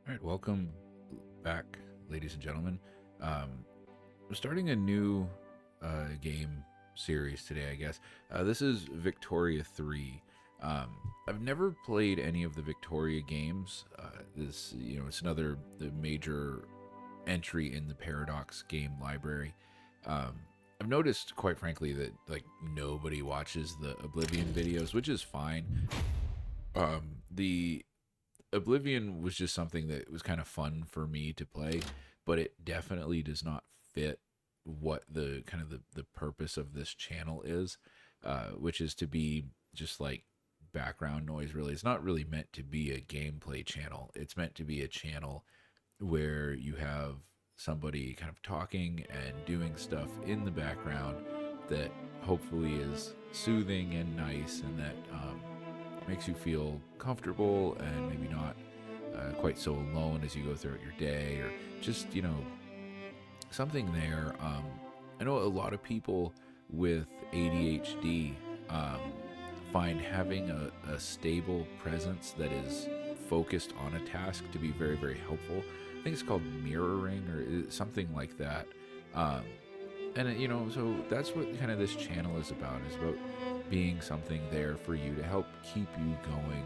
All right, welcome back, ladies and gentlemen. I'm starting a new game series today, I guess. This is Victoria 3. Um, I've never played any of the Victoria games. It's another the major entry in the Paradox game library. Um, I've noticed, quite frankly, that like nobody watches the Oblivion videos, which is fine. The Oblivion was just something that was kind of fun for me to play, but it definitely does not fit what the kind of the purpose of this channel is, which is to be just like background noise. Really, it's not really meant to be a gameplay channel. It's meant to be a channel where you have somebody kind of talking and doing stuff in the background that hopefully is soothing and nice, and that makes you feel comfortable and maybe not quite so alone as you go throughout your day, or just something there. I know a lot of people with ADHD um, find having a stable presence that is focused on a task to be very, very helpful. I think it's called mirroring or something like that. Um, so that's what kind of this channel is about. Is about being something there for you to help keep you going,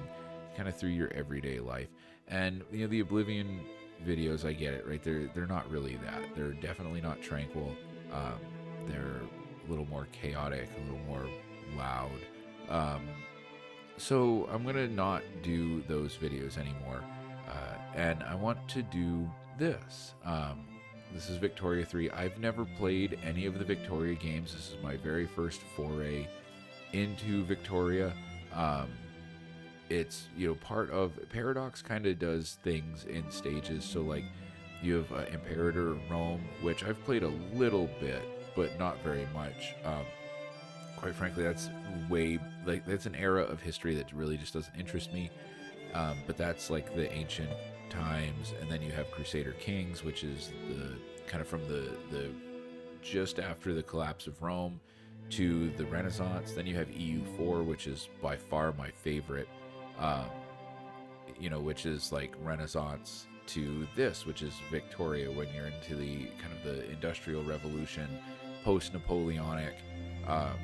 kind of through your everyday life. And the Oblivion videos, I get it, right? They're not really that. They're definitely not tranquil. Um, they're a little more chaotic, a little more loud. Um, so I'm gonna not do those videos anymore, and I want to do this. This is Victoria 3. I've never played any of the Victoria games. This is my very first foray into Victoria. Um, it's part of Paradox. Kind of does things in stages. So like you have Imperator Rome, which I've played a little bit, but not very much. Quite frankly, that's an era of history that really just doesn't interest me. But that's like the ancient times, and then you have Crusader Kings, which is the kind of from the just after the collapse of Rome to the Renaissance. Then you have EU4, which is by far my favorite. Um, which is like Renaissance to this, which is Victoria, when you're into the kind of the Industrial Revolution, post-Napoleonic, um,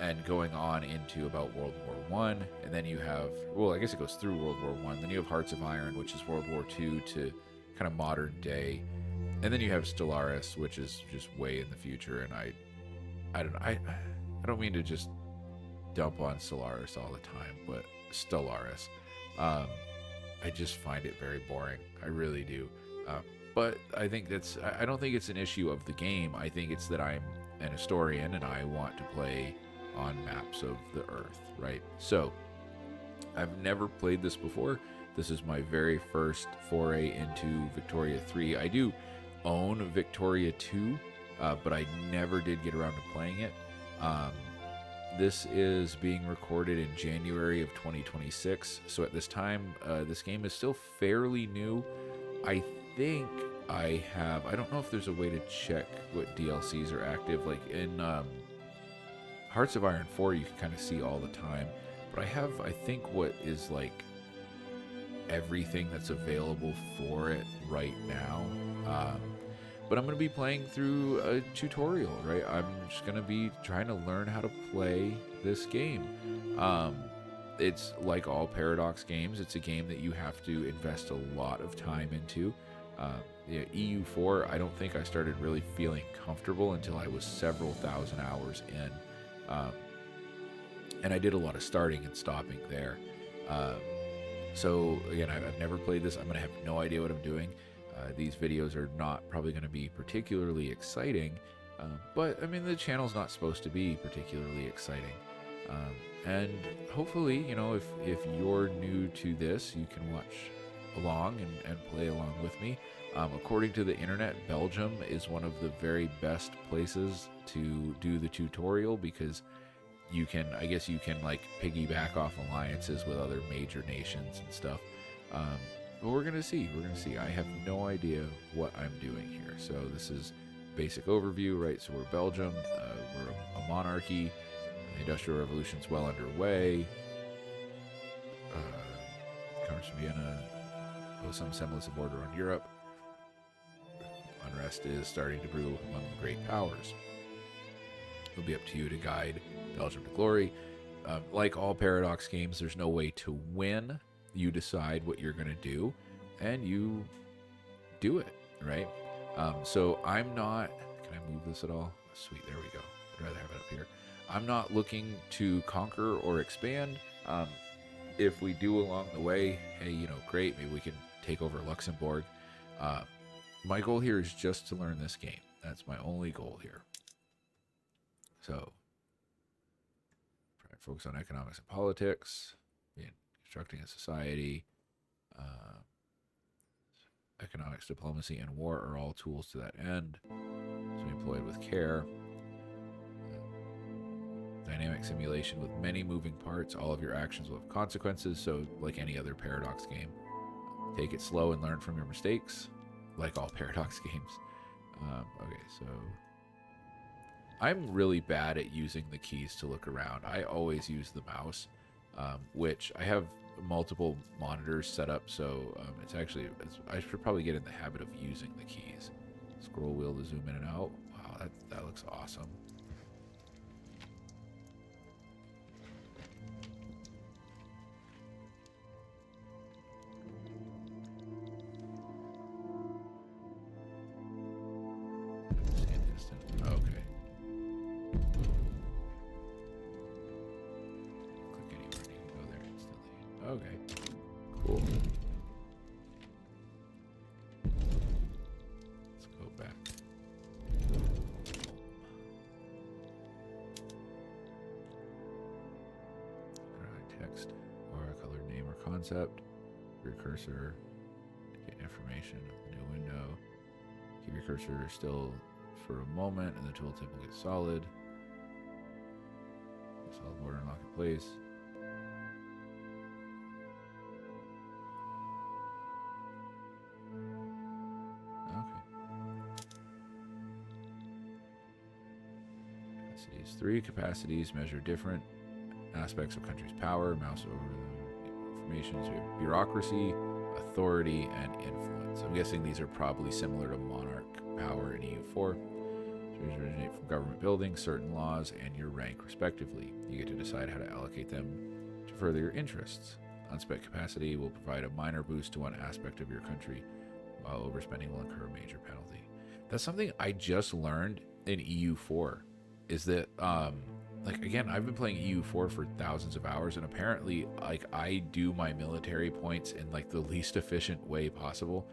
and going on into about World War One, and then you have, well, I guess it goes through World War One. Then you have Hearts of Iron, which is World War Two to kind of modern day, and then you have Stellaris, which is just way in the future. And I don't mean to just dump on Stellaris all the time, but Stellaris, um, I just find it very boring. I really do. But I think I don't think it's an issue of the game. I think it's that I'm an historian and I want to play on maps of the Earth, right? So I've never played this before. This is my very first foray into Victoria 3. I do own Victoria 2, but I never did get around to playing it. Um, this is being recorded in January of 2026. So at this time, this game is still fairly new. I think I don't know if there's a way to check what DLCs are active. Like in Hearts of Iron 4, you can kind of see all the time. But I think, what is like everything that's available for it right now. But I'm going to be playing through a tutorial, right? I'm just going to be trying to learn how to play this game. It's like all Paradox games. It's a game that you have to invest a lot of time into. EU4, I don't think I started really feeling comfortable until I was several thousand hours in. And I did a lot of starting and stopping there. So again, I've never played this. I'm going to have no idea what I'm doing. These videos are not probably going to be particularly exciting, but I mean, the channel's not supposed to be particularly exciting. And hopefully, if you're new to this, you can watch along and play along with me. According to the internet, Belgium is one of the very best places to do the tutorial, because you can like piggyback off alliances with other major nations and stuff. But we're gonna see. I have no idea what I'm doing here. So this is basic overview, right? So we're Belgium. We're a monarchy. The Industrial Revolution's well underway. Commerce from Vienna. impose some semblance of order on Europe. Unrest is starting to brew among the great powers. It'll be up to you to guide Belgium to glory. Like all Paradox games, there's no way to win. You decide what you're going to do, and you do it, right? So I'm not... Can I move this at all? Sweet, there we go. I'd rather have it up here. I'm not looking to conquer or expand. If we do along the way, hey, you know, great. Maybe we can take over Luxembourg. My goal here is just to learn this game. That's my only goal here. So, focus on economics and politics, constructing a society. Economics, diplomacy, and war are all tools to that end. So be employed with care. Dynamic simulation with many moving parts. All of your actions will have consequences. So, like any other Paradox game, take it slow and learn from your mistakes. Like all Paradox games. Okay, so I'm really bad at using the keys to look around. I always use the mouse, which I have multiple monitors set up, so I should probably get in the habit of using the keys. Scroll wheel to zoom in and out. Wow, that looks awesome. Okay. Click anywhere and you can go there instantly. Okay. Cool. Let's go back. Text or a colored name or concept. Your cursor. Get information of the new window. Keep your cursor still for a moment and the tooltip will get solid. Solid border and lock in place. Capacities. 3 capacities measure different aspects of country's power. Mouse over the information. So we have bureaucracy, authority, and influence. I'm guessing these are probably similar to monarch power in EU4. These originate from government buildings, certain laws, and your rank, respectively. You get to decide how to allocate them to further your interests. Unspent capacity will provide a minor boost to one aspect of your country, while overspending will incur a major penalty. That's something I just learned in EU4, is that, like, again, I've been playing EU4 for thousands of hours, and apparently, like, I do my military points in, like, the least efficient way possible,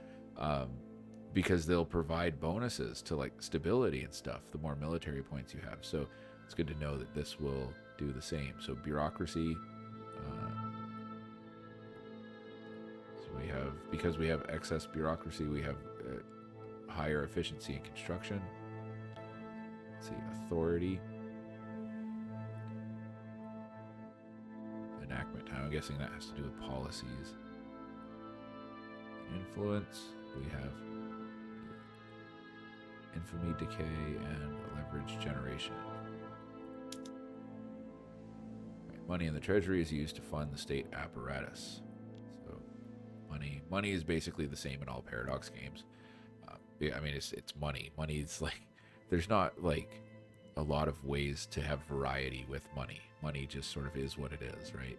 because they'll provide bonuses to, like, stability and stuff the more military points you have. So it's good to know that this will do the same. So bureaucracy, so we have, because we have excess bureaucracy, we have higher efficiency in construction. Let's see, authority, enactment time. I'm guessing that has to do with policies. Influence, we have infamy, decay, and leverage generation. Money in the treasury is used to fund the state apparatus. So money is basically the same in all Paradox games. I mean, it's money. Money is like, there's not like a lot of ways to have variety with money. Money just sort of is what it is, right?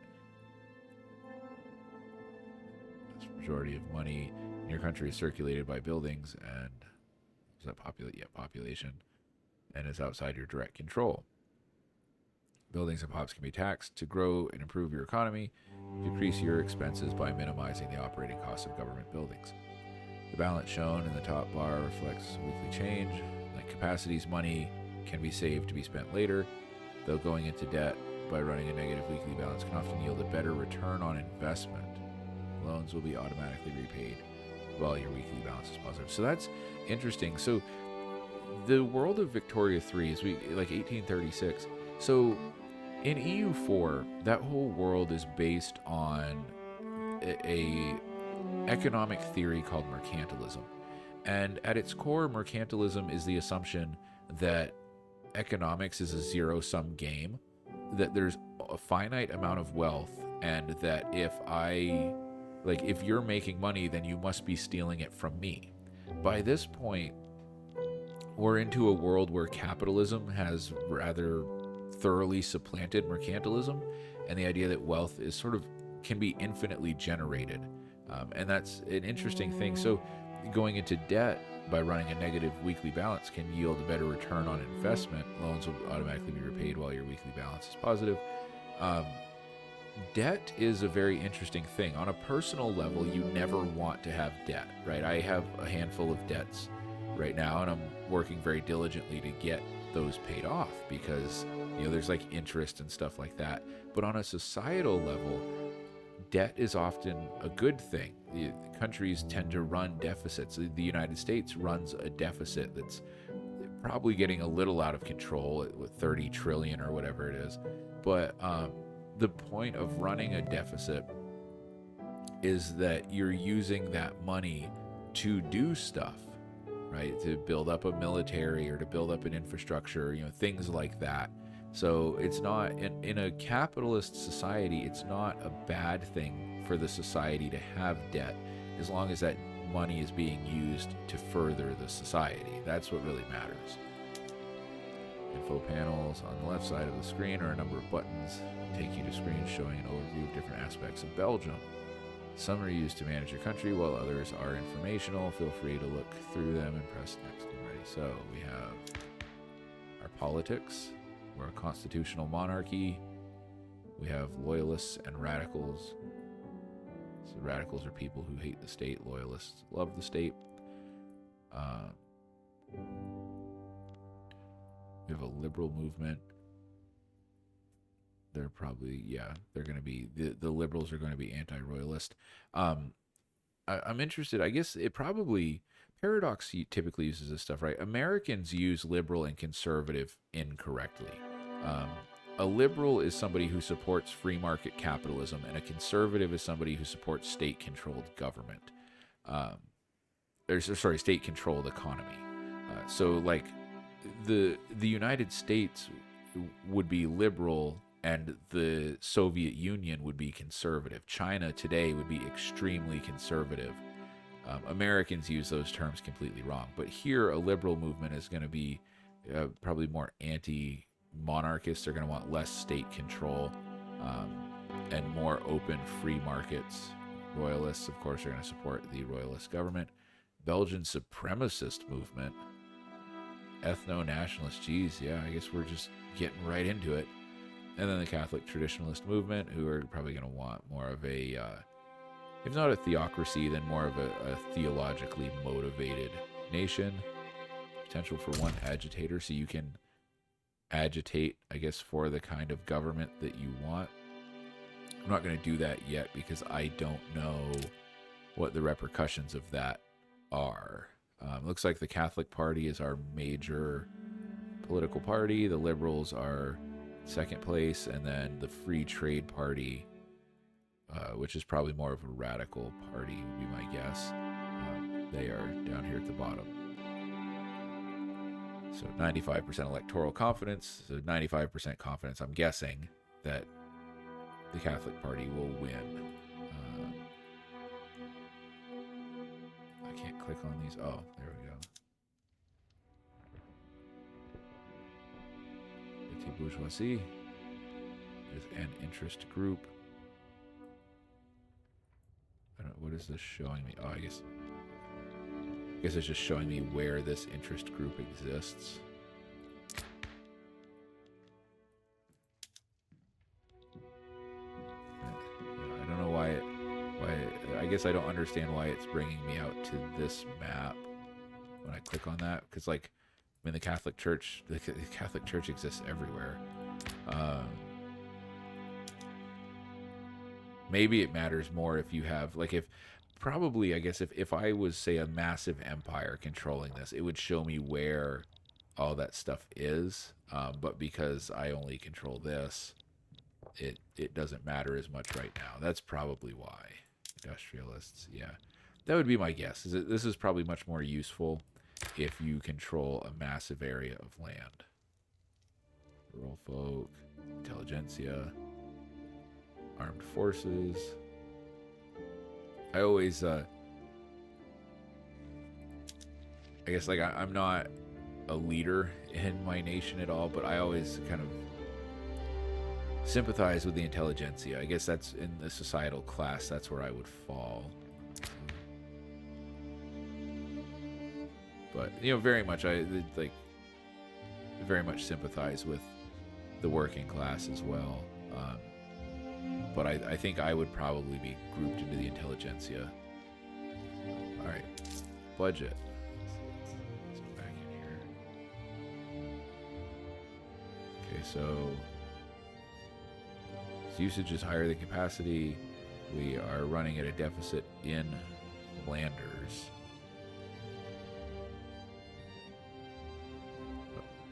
The majority of money in your country is circulated by buildings and is that population, and is outside your direct control. Buildings and pops can be taxed to grow and improve your economy. Decrease your expenses by minimizing the operating costs of government buildings. The balance shown in the top bar reflects weekly change. Like capacities, money can be saved to be spent later, though going into debt by running a negative weekly balance can often yield a better return on investment. Loans will be automatically repaid while your weekly balance is positive. So that's interesting. So the world of Victoria 3 is like 1836. So in EU4, that whole world is based on a economic theory called mercantilism. And at its core, mercantilism is the assumption that economics is a zero-sum game, that there's a finite amount of wealth, and that if I Like, if you're making money, then you must be stealing it from me. By this point, we're into a world where capitalism has rather thoroughly supplanted mercantilism, and the idea that wealth is sort of can be infinitely generated. And that's an interesting thing. So, going into debt by running a negative weekly balance can yield a better return on investment. Loans will automatically be repaid while your weekly balance is positive. Um, Debt is a very interesting thing. On a personal level, you never want to have debt, right? I have a handful of debts right now, and I'm working very diligently to get those paid off because, there's like interest and stuff like that. But on a societal level, debt is often a good thing. The countries tend to run deficits. The United States runs a deficit that's probably getting a little out of control with 30 trillion or whatever it is. But the point of running a deficit is that you're using that money to do stuff, right? To build up a military or to build up an infrastructure, things like that. So it's not, in a capitalist society, it's not a bad thing for the society to have debt as long as that money is being used to further the society. That's what really matters. Info panels on the left side of the screen are a number of buttons that take you to screens showing an overview of different aspects of Belgium. Some are used to manage your country, while others are informational. Feel free to look through them and press next when ready. So we have our politics. We're a constitutional monarchy. We have loyalists and radicals. So radicals are people who hate the state. Loyalists love the state. We have a liberal movement. They're probably, they're going to be, the liberals are going to be anti-royalist. I'm interested, I guess it probably, Paradox typically uses this stuff, right? Americans use liberal and conservative incorrectly. A liberal is somebody who supports free market capitalism, and a conservative is somebody who supports state-controlled government. State-controlled economy. So, like, the United States would be liberal and the Soviet Union would be conservative. China today would be extremely conservative. Americans use those terms completely wrong. But here, a liberal movement is going to be probably more anti-monarchist. They're going to want less state control and more open free markets. Royalists, of course, are going to support the royalist government. Belgian supremacist movement. Ethno-nationalist, I guess we're just getting right into it. And then the Catholic traditionalist movement, who are probably going to want more of a, if not a theocracy, then more of a theologically motivated nation. Potential for one agitator, so you can agitate, I guess, for the kind of government that you want. I'm not going to do that yet because I don't know what the repercussions of that are. Looks like the Catholic Party is our major political party. The Liberals are second place, and then the Free Trade Party, which is probably more of a radical party, would be my guess. They are down here at the bottom. So 95% electoral confidence, so 95% confidence. I'm guessing that the Catholic Party will win. I can't click on these. Oh, there we go. Petit bourgeoisie is an interest group. I don't know, what is this showing me? Oh, I guess it's just showing me where this interest group exists. I don't know why I guess I don't understand why it's bringing me out to this map when I click on that, because, like, I mean, the Catholic Church exists everywhere. Maybe it matters more if you have, like, probably, I guess, if I was, say, a massive empire controlling this, it would show me where all that stuff is. But because I only control this, it doesn't matter as much right now. That's probably why. Industrialists, yeah. That would be my guess. This is probably much more useful if you control a massive area of land. Rural folk, intelligentsia, armed forces. I always, I guess, like, I'm not a leader in my nation at all, but I always kind of sympathize with the intelligentsia. I guess that's in the societal class, that's where I would fall. But, you know, very much, I like very much sympathize with the working class as well. But I think I would probably be grouped into the intelligentsia. All right, budget. Let's go back in here. Okay, so usage is higher than capacity. We are running at a deficit in Flanders.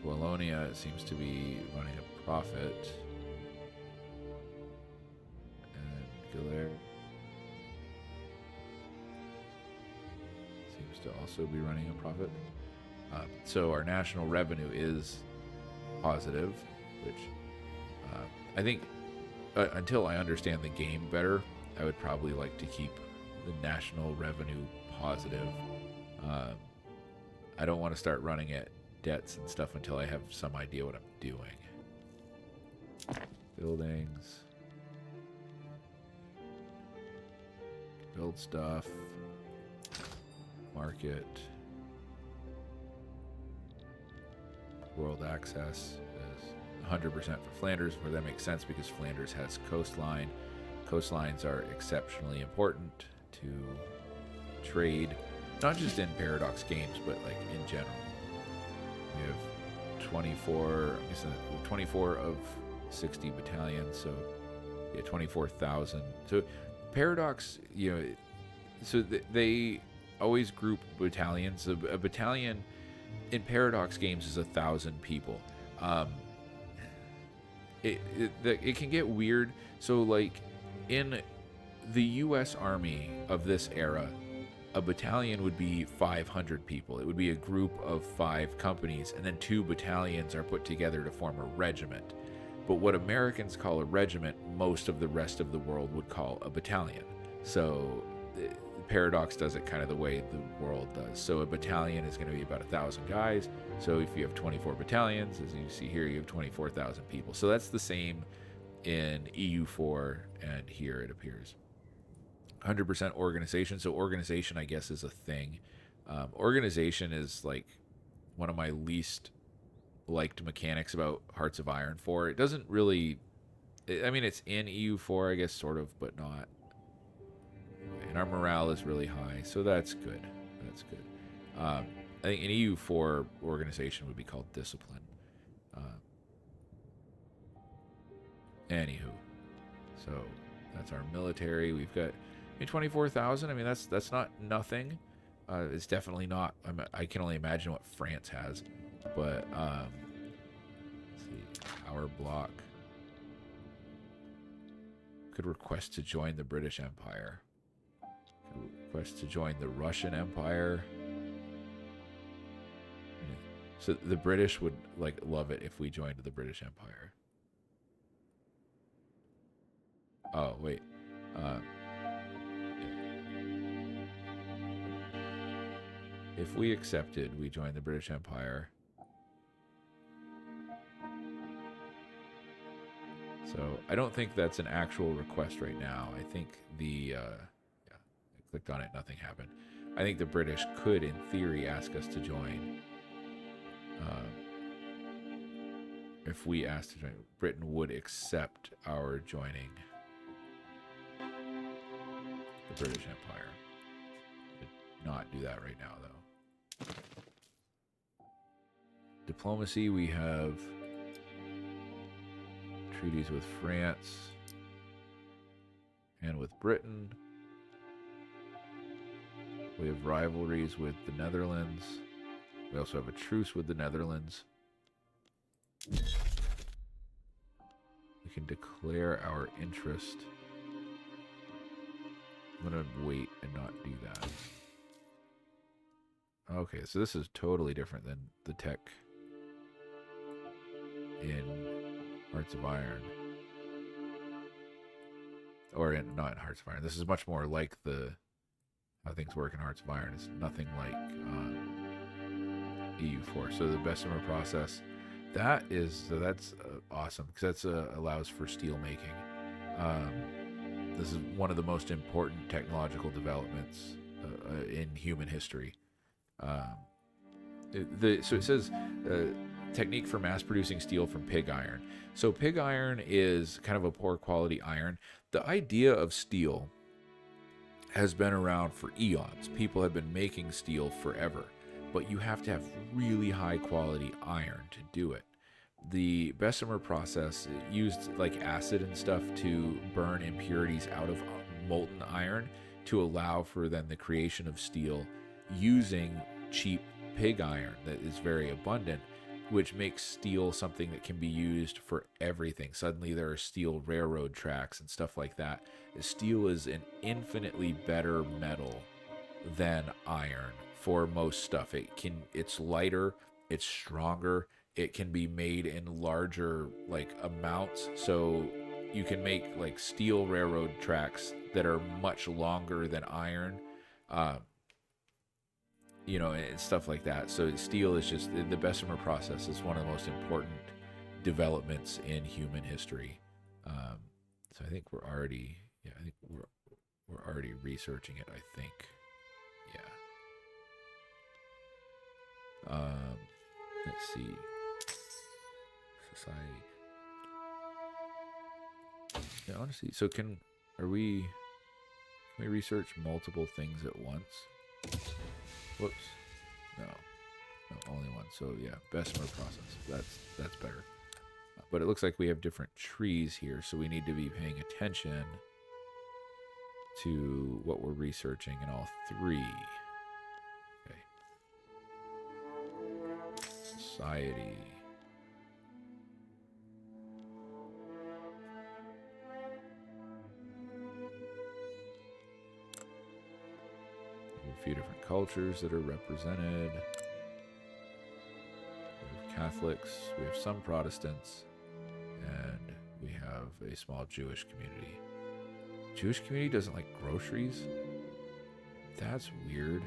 Wallonia seems to be running a profit. And Giller seems to also be running a profit. So our national revenue is positive, which I think until I understand the game better, I would probably like to keep the national revenue positive. I don't want to start running it debts and stuff until I have some idea what I'm doing. Buildings. Build stuff. Market. World access is 100% for Flanders, where that makes sense because Flanders has coastline. Coastlines are exceptionally important to trade, not just in Paradox games, but like in general. We have 24 of 60 battalions, so yeah, 24,000. So Paradox, you know, so they always group battalions. A battalion in Paradox games is 1,000 people. It can get weird. So like in the U.S. Army of this era, a battalion would be 500 people. It would be a group of 5 companies, and then 2 battalions are put together to form a regiment. But what Americans call a regiment, most of the rest of the world would call a battalion. So Paradox does it kind of the way the world does. So a battalion is going to be about 1,000 guys. So if you have 24 battalions, as you see here, you have 24,000 people. So that's the same in EU4, and here it appears. 100% organization. So organization, I guess, is a thing. Organization is like one of my least liked mechanics about Hearts of Iron 4. It doesn't really, I mean, it's in EU4, I guess, sort of, but not. And our morale is really high, so that's good. That's good. I think an EU4 organization would be called discipline. Anywho, so that's our military. We've got 24,000. I mean, that's not nothing. It's definitely not. I can only imagine what France has. But let's see, power block could request to join the British Empire. Could request to join the Russian Empire. So the British would like love it if we joined the British Empire. Oh wait. If we accepted, we joined the British Empire. So I don't think that's an actual request right now. I think I clicked on it, nothing happened. I think the British could, in theory, ask us to join. If we asked to join, Britain would accept our joining the British Empire. Could not do that right now, though. Diplomacy, we have treaties with France and with Britain. We have rivalries with the Netherlands. We also have a truce with the Netherlands. We can declare our interest. I'm going to wait and not do that. Okay, so this is totally different than the tech in Hearts of Iron. Or not in Hearts of Iron. This is much more like the how things work in Hearts of Iron. It's nothing like EU4. So the Bessemer process, that's awesome, because that's allows for steel making. This is one of the most important technological developments in human history. Um, so it says technique for mass producing steel from pig iron. So pig iron is kind of a poor quality iron. The idea of steel has been around for eons. People have been making steel forever, but you have to have really high quality iron to do it. The Bessemer process used like acid and stuff to burn impurities out of molten iron to allow for then the creation of steel using cheap pig iron that is very abundant, which makes steel something that can be used for everything. Suddenly there are steel railroad tracks and stuff like that. Steel is an infinitely better metal than iron for most stuff. It's lighter, it's stronger, it can be made in larger like amounts, so you can make like steel railroad tracks that are much longer than iron, and stuff like that. So steel is just, the Bessemer process is one of the most important developments in human history. So I think we're already researching it, I think. Yeah. Let's see. Society. Yeah, honestly, so can we research multiple things at once? Whoops. No, only one. So yeah, Bessemer process. That's better. But it looks like we have different trees here, so we need to be paying attention to what we're researching in all three. Okay. Society. A few different cultures that are represented. We have Catholics, we have some Protestants, and we have a small Jewish community. Jewish community doesn't like groceries? That's weird.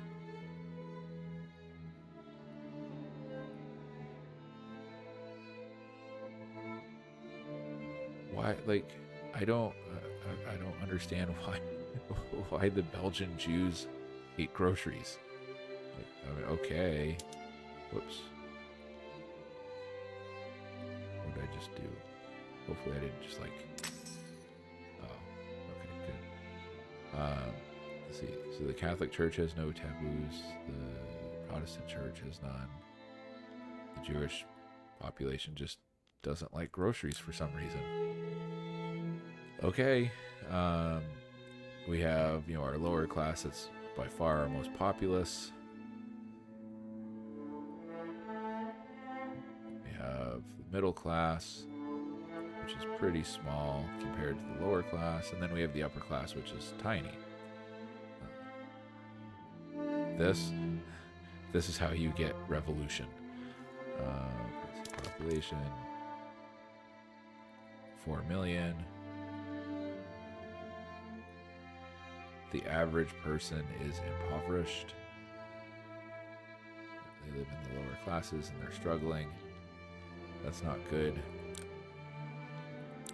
Why? Like, I don't understand why the Belgian Jews eat groceries. Like, I mean, okay. Whoops. What did I just do? Hopefully I didn't just like... Oh, okay, good. Let's see. So the Catholic Church has no taboos. The Protestant Church has none. The Jewish population just doesn't like groceries for some reason. Okay. We have, our lower class that's by far our most populous. We have the middle class, which is pretty small compared to the lower class, and then we have the upper class, which is tiny. This is how you get revolution. Population 4 million. The average person is impoverished. They live in the lower classes and they're struggling. That's not good.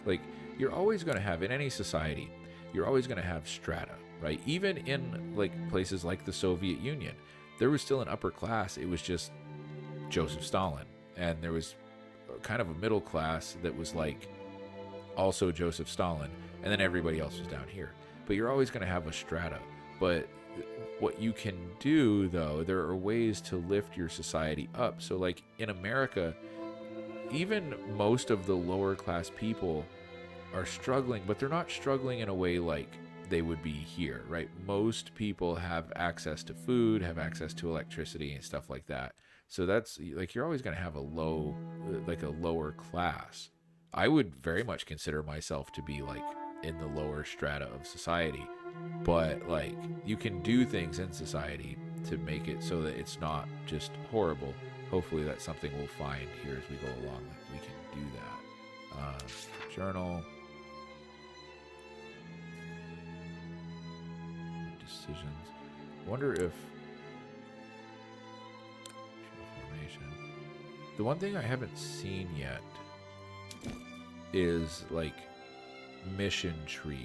Like, you're always going to have, in any society, you're always going to have strata, right? Even in like places like the Soviet Union, there was still an upper class. It was just Joseph Stalin. And there was kind of a middle class that was like also Joseph Stalin. And then everybody else was down here. But you're always going to have a strata. But what you can do, though, there are ways to lift your society up. So like in America, even most of the lower class people are struggling, but they're not struggling in a way like they would be here, right? Most people have access to food, have access to electricity and stuff like that. So that's like, you're always going to have a lower class. I would very much consider myself to be like in the lower strata of society, but like you can do things in society to make it so that it's not just horrible. Hopefully that's something we'll find here as we go along, that we can do that. Journal. Decisions. wonder if formation. The one thing I haven't seen yet is like mission trees.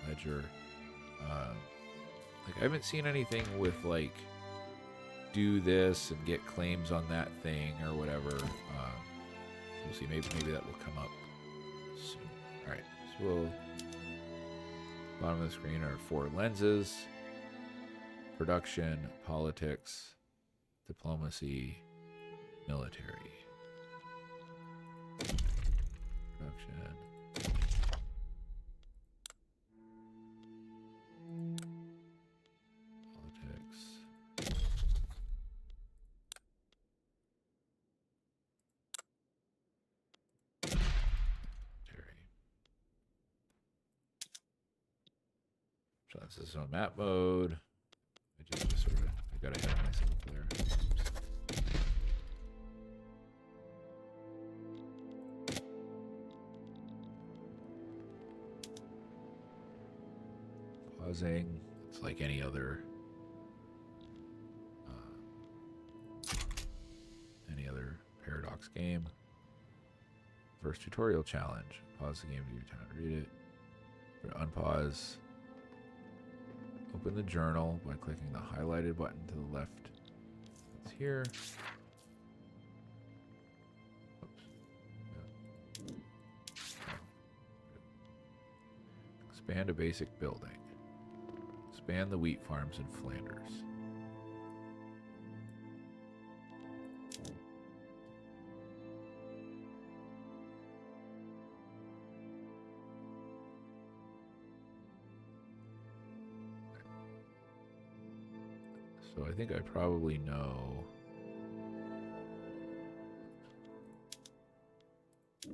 Ledger. Like I haven't seen anything with like do this and get claims on that thing or whatever. We'll see. Maybe that will come up soon. All right. So we'll. Bottom of the screen are 4 lenses: production, politics, diplomacy, military. Production. Politics. Military. So this is on map mode. I just sort of I got ahead of myself there. Pausing. It's like any other Paradox game. First tutorial challenge. Pause the game to give you time to read it. Unpause. Open the journal by clicking the highlighted button to the left. It's here. Oops. Yeah. Oh. Expand a basic building. Expand the wheat farms in Flanders. So I think I probably know. A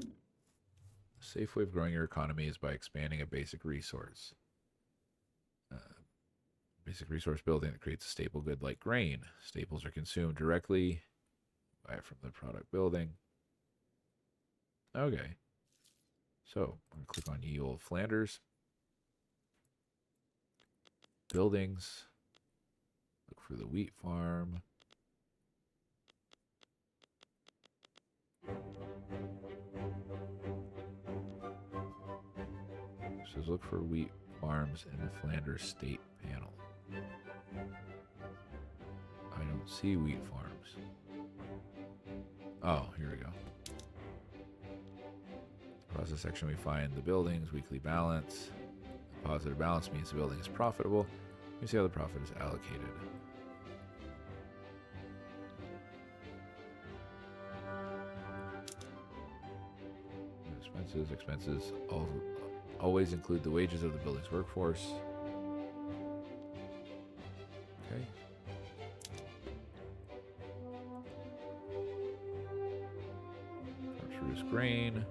safe way of growing your economy is by expanding a basic resource. Basic resource building that creates a staple good like grain. Staples are consumed directly. Buy it from the product building. Okay. So I'm going to click on Ye Olde Flanders. Buildings. Look for the wheat farm. It says look for wheat farms in the Flanders state panel. I don't see wheat farms. Oh, here we go. Process section, we find the buildings, weekly balance. The positive balance means the building is profitable. We see how the profit is allocated. Expenses always include the wages of the building's workforce. Okay. Produce grain.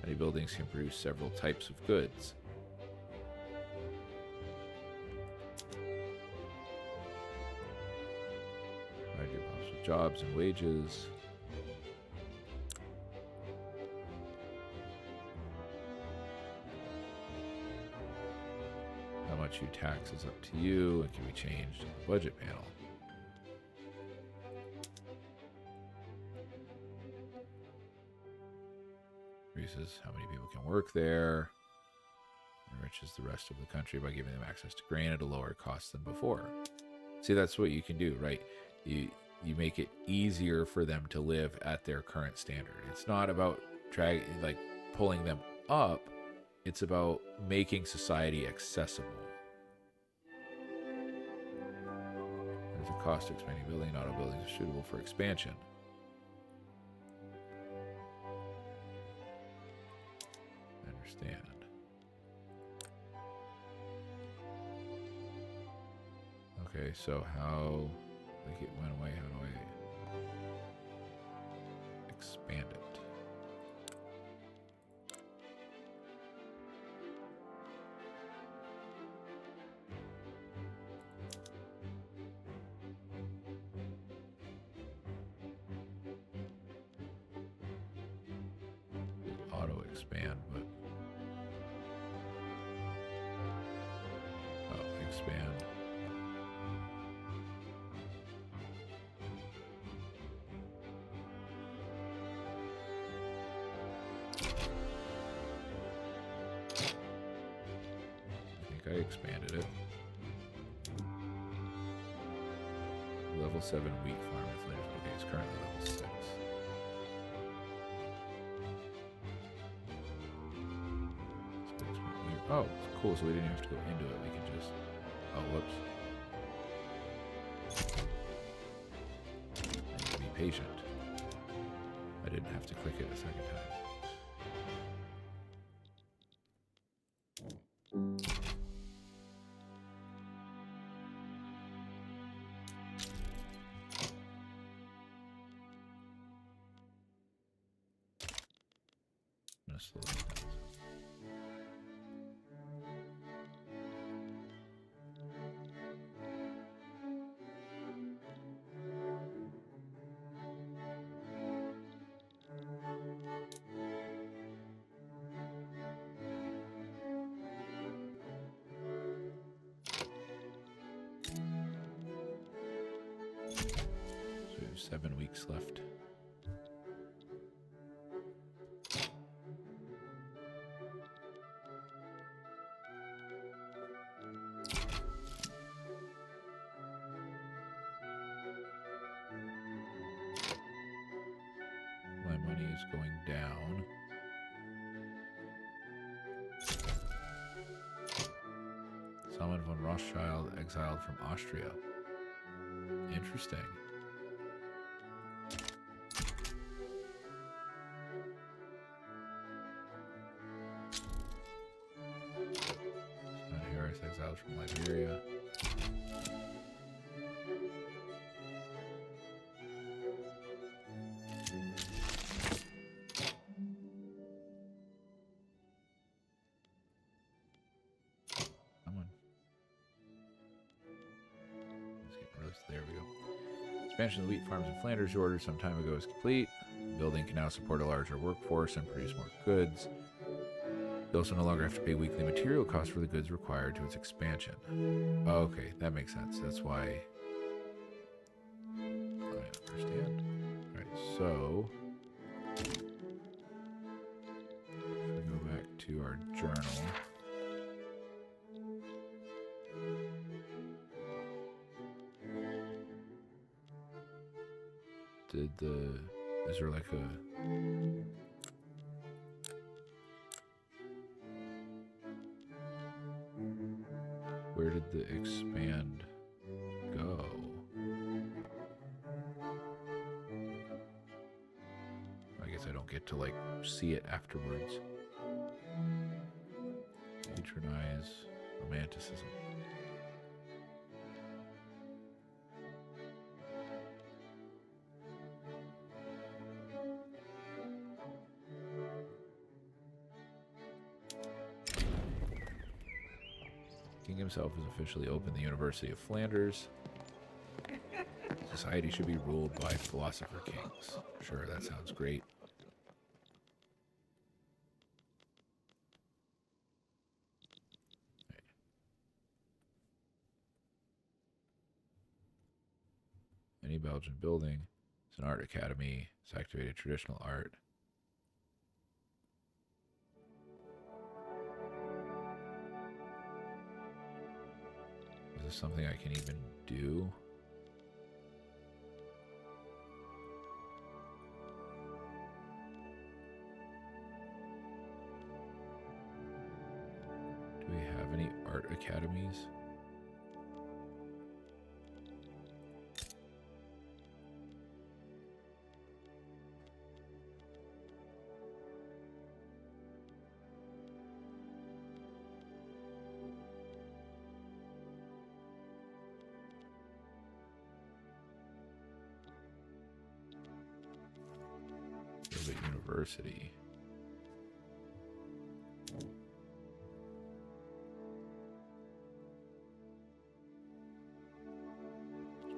Many buildings can produce several types of goods. Provide your boss with jobs and wages. How much you tax is up to you and can be changed in the budget panel. Increases how many people can work there. Enriches the rest of the country by giving them access to grain at a lower cost than before. See, that's what you can do, right? You make it easier for them to live at their current standard. It's not about pulling them up. It's about making society accessible. There's a cost to expanding a building. Not all buildings are suitable for expansion. I understand. Okay, so how, like it went away, how do I expand it? Auto expand, but expand. I expanded it. Level 7 wheat farm in Flanders. Okay, it's currently level 6. Oh, cool. So we didn't have to go into it. We can just... Oh, whoops. I need to be patient. I didn't have to click it a second time. I'm gonna slow this down. So we have 7 weeks left. My money is going down. Salman von Rothschild exiled from Austria. Interesting. Son Harris exiled from Liberia. There we go. Expansion of the wheat farms in Flanders you ordered some time ago is complete. The building can now support a larger workforce and produce more goods. You also no longer have to pay weekly material costs for the goods required to its expansion. Okay, that makes sense. That's why I understand. Alright, so if we go back to our journal. Is there like a... Where did the expand go? I guess I don't get to like see it afterwards. Patronize romanticism. Himself has officially opened the University of Flanders. Society should be ruled by philosopher kings. Sure, that sounds great. Right. Any Belgian building. It's an art academy. It's activated traditional art. Is this something I can even do? Do we have any art academies? University.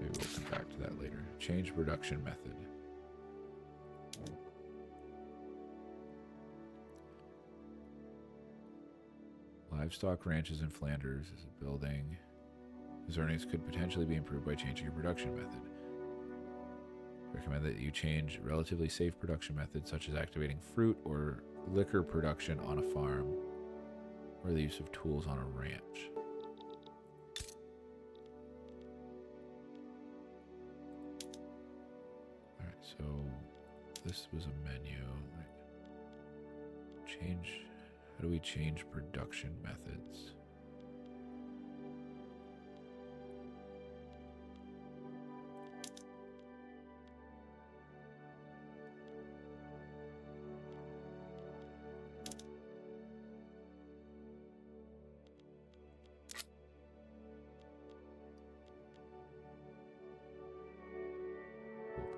Maybe we'll come back to that later. Change production method. Livestock ranches in Flanders is a building. His earnings could potentially be improved by changing your production method. Recommend that you change relatively safe production methods such as activating fruit or liquor production on a farm or the use of tools on a ranch. Alright, so this was a menu. Change. How do we change production methods?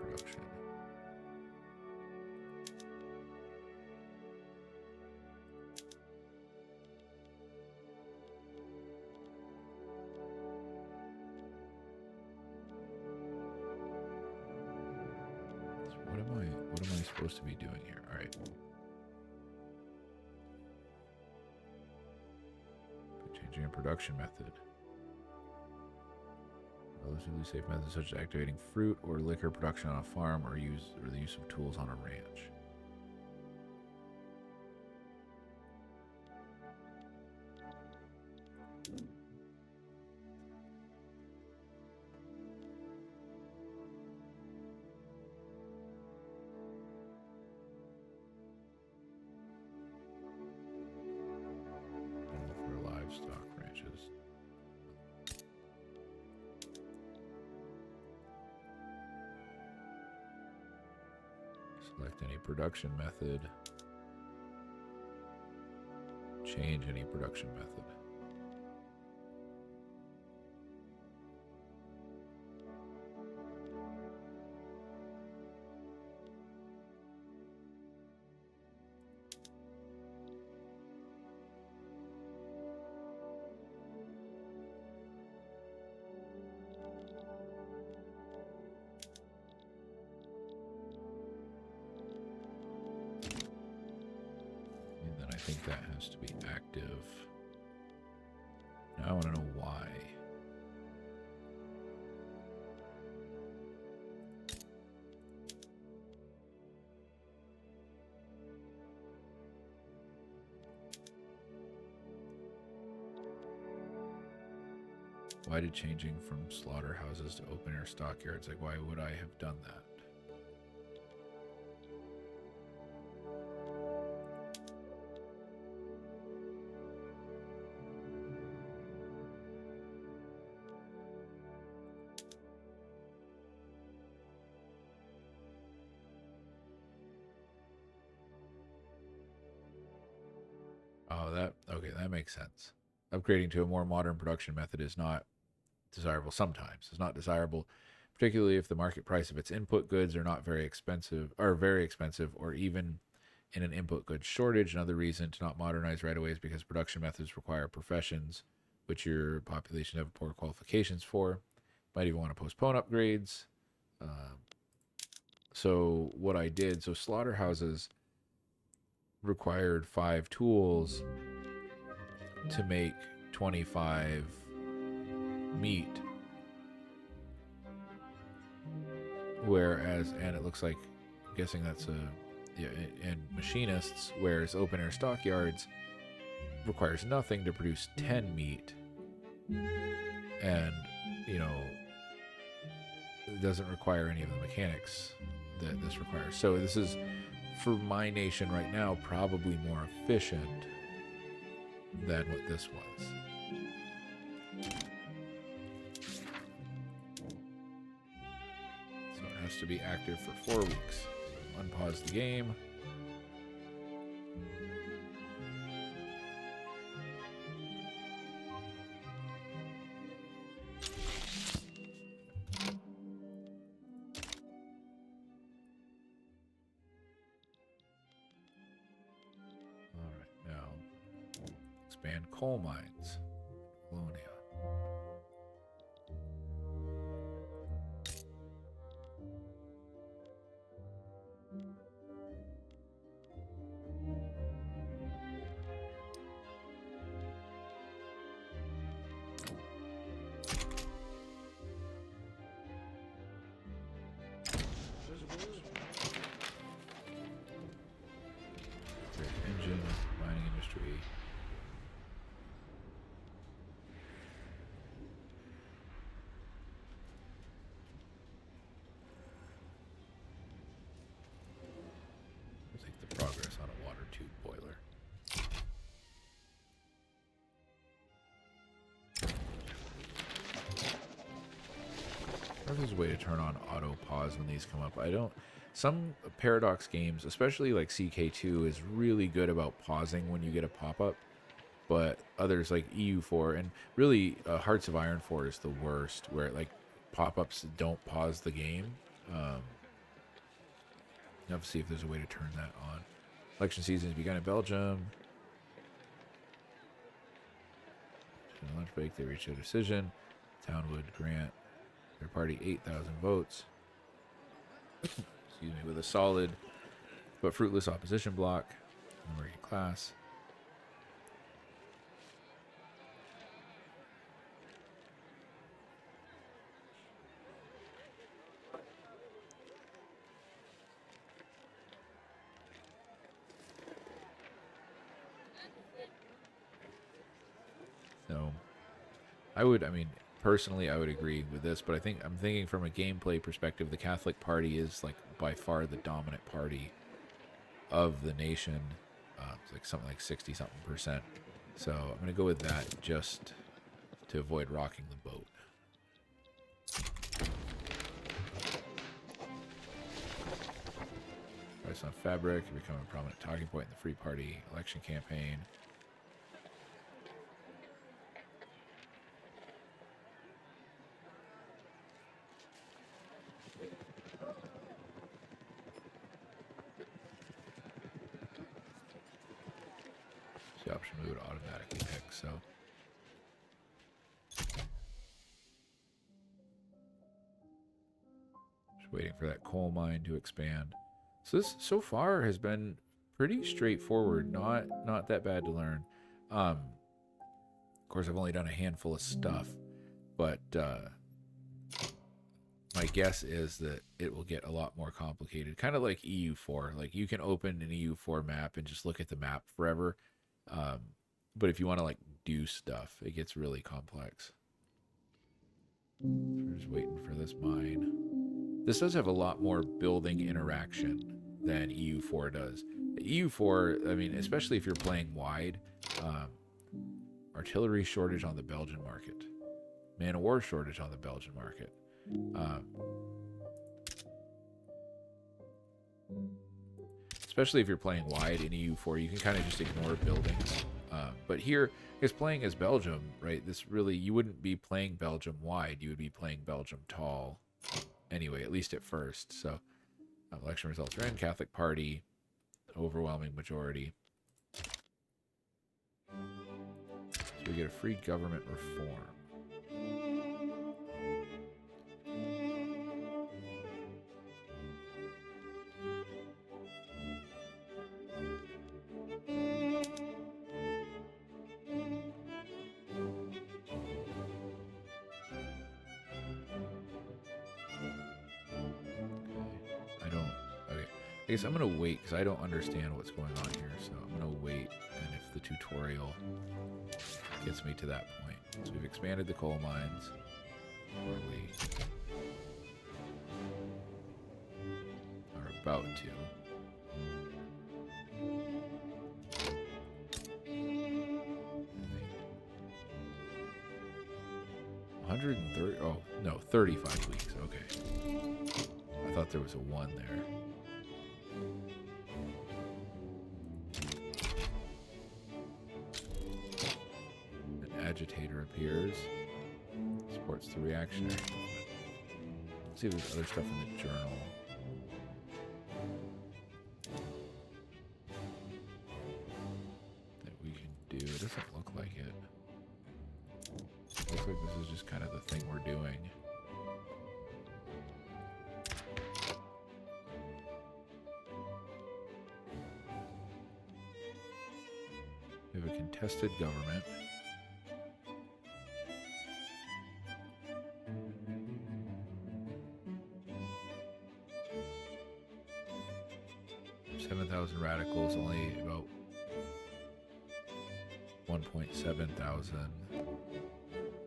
Production. What am I supposed to be doing here? All right. Changing a production method. Relatively safe methods such as activating fruit or liquor production on a farm or the use of tools on a ranch. For livestock ranches. Select any production method. Change any production method. I think that has to be active. Now I want to know why. Why did changing from slaughterhouses to open air stockyards, like why would I have done that? Okay, that makes sense. Upgrading to a more modern production method is not desirable sometimes. It's not desirable, particularly if the market price of its input goods are not very expensive, or even in an input goods shortage. Another reason to not modernize right away is because production methods require professions which your population have poor qualifications for. Might even want to postpone upgrades. So what I did, so slaughterhouses required 5 tools to make 25 meat, whereas, and it looks like, I'm guessing that's and machinists, whereas open air stockyards requires nothing to produce 10 meat, and it doesn't require any of the mechanics that this requires. So this is, for my nation right now, probably more efficient than what this was. So it has to be active for 4 weeks. Unpause the game. Expand coal mines. Colonia. if there's a way to turn on auto pause when these come up. I don't. Some Paradox games, especially like CK2, is really good about pausing when you get a pop-up, but others like EU4 and really Hearts of Iron 4 is the worst, where like pop-ups don't pause the game. I'll have to see if there's a way to turn that on. Election season has begun in Belgium. In lunch break, they reached a decision. Town would grant their party 8,000 votes. Excuse me, with a solid but fruitless opposition bloc. Working class. So, I mean, personally, I would agree with this, but I'm thinking from a gameplay perspective, the Catholic Party is like by far the dominant party of the nation. It's like something like 60-something%. So I'm going to go with that just to avoid rocking the boat. Price on fabric to become a prominent talking point in the Free Party election campaign. The option we would automatically pick, so just waiting for that coal mine to expand. So this so far has been pretty straightforward, not that bad to learn. Of course, I've only done a handful of stuff, but my guess is that it will get a lot more complicated, kind of like EU4. Like you can open an EU4 map and just look at the map forever. But if you want to like do stuff, it gets really complex. So we're just waiting for this mine. This does have a lot more building interaction than EU4 does. EU4, I mean, especially if you're playing wide, artillery shortage on the Belgian market, man of war shortage on the Belgian market. Especially if you're playing wide in EU4, you can kind of just ignore buildings. But here, is playing as Belgium, right? This really, you wouldn't be playing Belgium wide. You would be playing Belgium tall. Anyway, at least at first. So, election results are in. Catholic Party, overwhelming majority. So we get a free government reform. I guess I'm going to wait because I don't understand what's going on here. So I'm going to wait, and if the tutorial gets me to that point. So we've expanded the coal mines. Or we are about to. 130, oh, no, 35 weeks, okay. I thought there was a 1 there. An agitator appears. Supports the reactionary movement. Let's see if there's other stuff in the journal. That we can do. It doesn't look like it. Looks like this is just kind of the thing we're doing. We have a contested government. Radicals, only about 1.7 thousand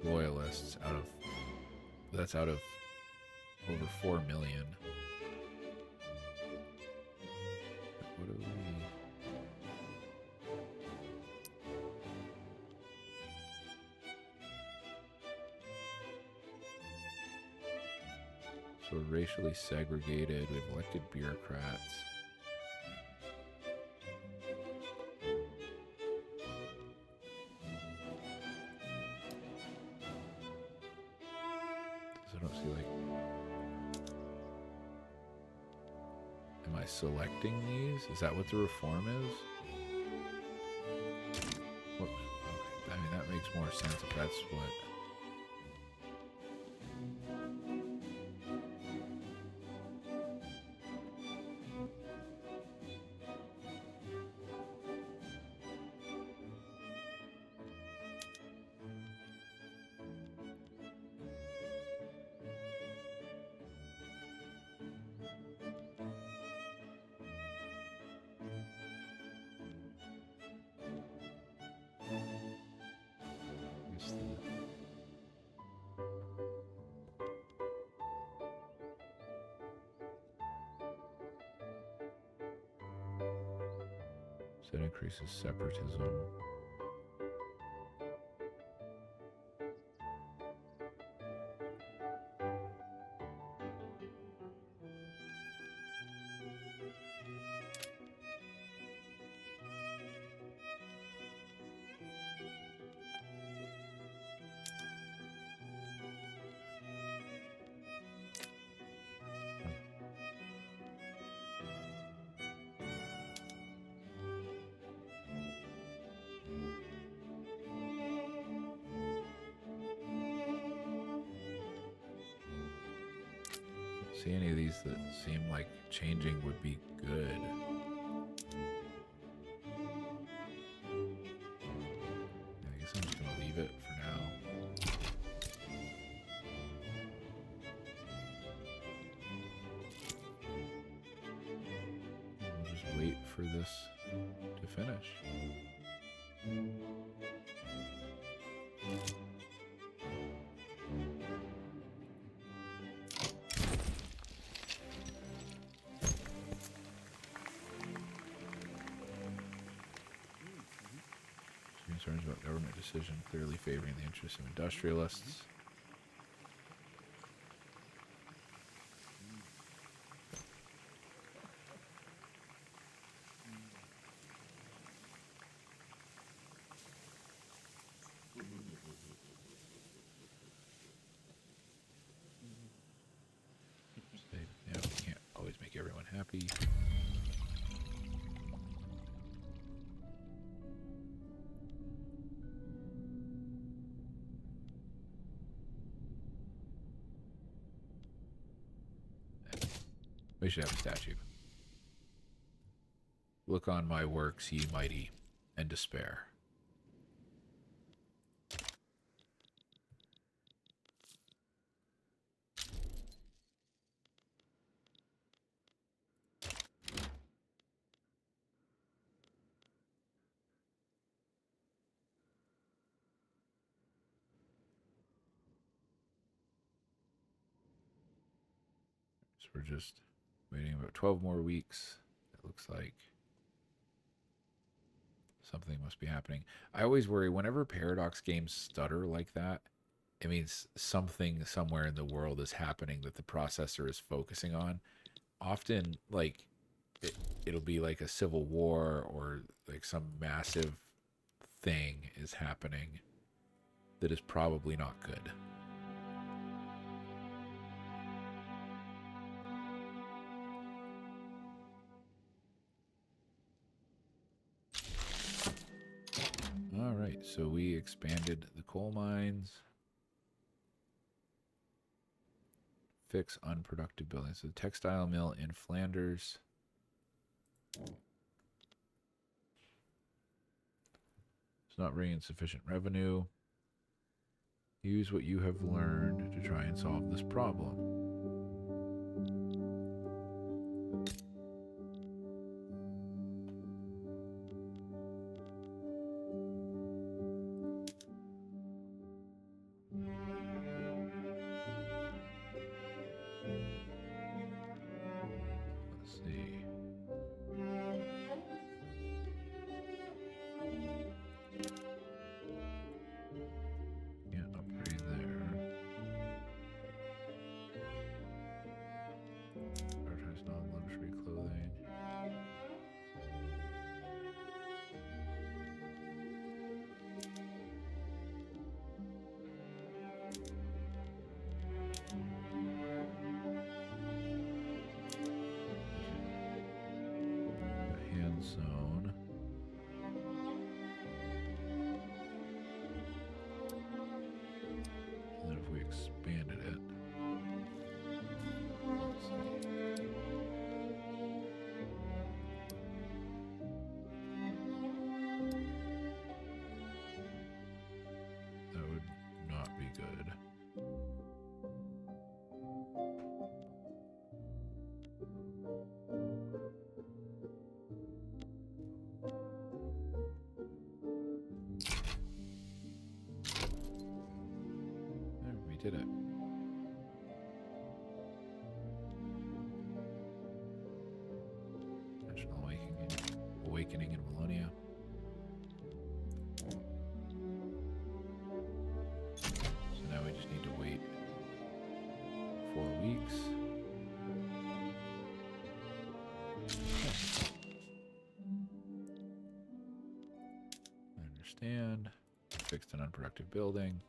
loyalists out of, that's out of over 4 million. What do we... So we're racially segregated. We have elected bureaucrats. So I don't see, like... Am I selecting these? Is that what the reform is? Whoops. Okay. I mean, that makes more sense if that's what... That increases separatism. See any of these that seem like changing would be good. I guess I'm just gonna leave it for now. We'll just wait for this to finish. Concerns about government decision clearly favoring the interests of industrialists. Yeah, we can't always make everyone happy. We should have a statue. Look on my works, ye mighty, and despair. So we're just waiting about 12 more weeks. It looks like something must be happening. I always worry whenever Paradox games stutter like that, it means something somewhere in the world is happening that the processor is focusing on. Often, like, it'll be like a civil war or like some massive thing is happening that is probably not good. All right, so we expanded the coal mines. Fix unproductive buildings. So the textile mill in Flanders. It's not bringing sufficient revenue. Use what you have learned to try and solve this problem. did it. National Awakening in Wallonia. So now we just need to wait 4 weeks. I understand. Fixed an unproductive building.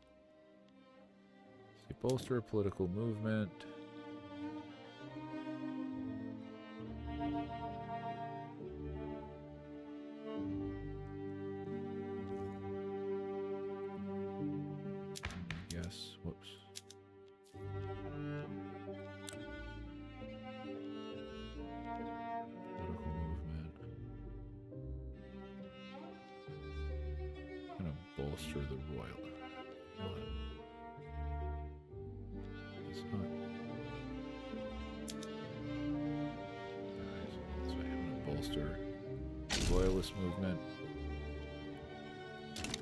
So you bolster a political movement. Yes, whoops. Political movement. I'm gonna bolster the royal. One. It's not. Alright, so this way I'm gonna bolster the royalist movement. That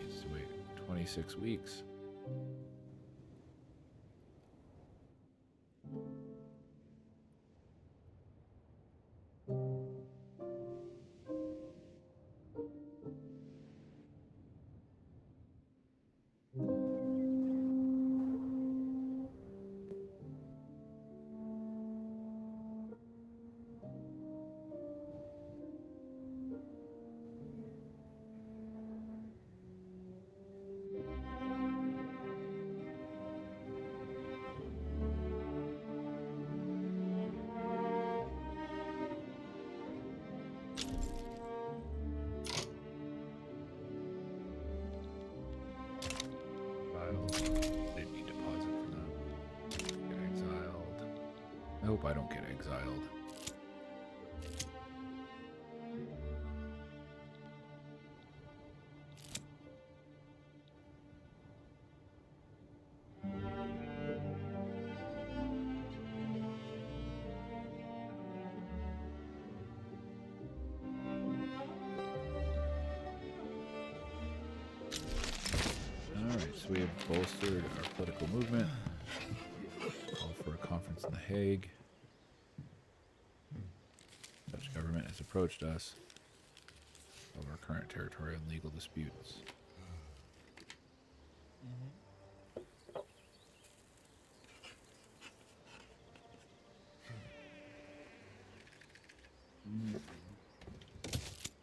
needs to wait 26 weeks. Didn't need deposit for them. Get exiled. I hope I don't get exiled. So we have bolstered our political movement. Call for a conference in The Hague. Dutch government has approached us over current territorial and legal disputes.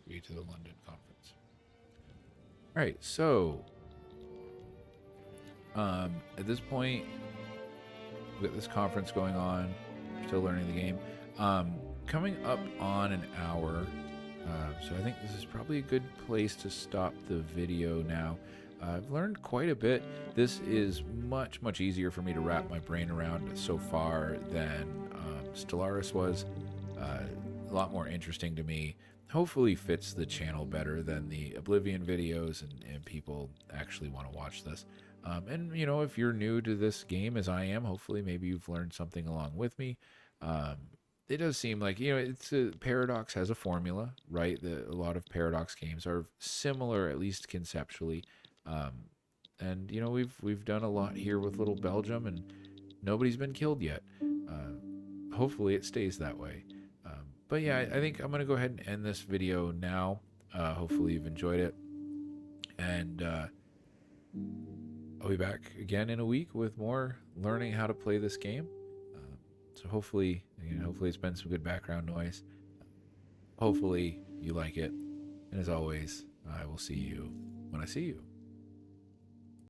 Agree to the London conference. All right, so at this point, we've got this conference going on. Still learning the game. Coming up on an hour, so I think this is probably a good place to stop the video now. I've learned quite a bit. This is much, much easier for me to wrap my brain around so far than Stellaris was. A lot more interesting to me. Hopefully fits the channel better than the Oblivion videos, and people actually want to watch this. And, you know, if you're new to this game, as I am, hopefully maybe you've learned something along with me. It does seem like, you know, Paradox has a formula, right? A lot of Paradox games are similar, at least conceptually. And, you know, we've done a lot here with Little Belgium, and nobody's been killed yet. Hopefully it stays that way. But yeah, I think I'm going to go ahead and end this video now. Hopefully you've enjoyed it. And I'll be back again in a week with more learning how to play this game. So hopefully it's been some good background noise. Hopefully you like it. And as always, I will see you when I see you.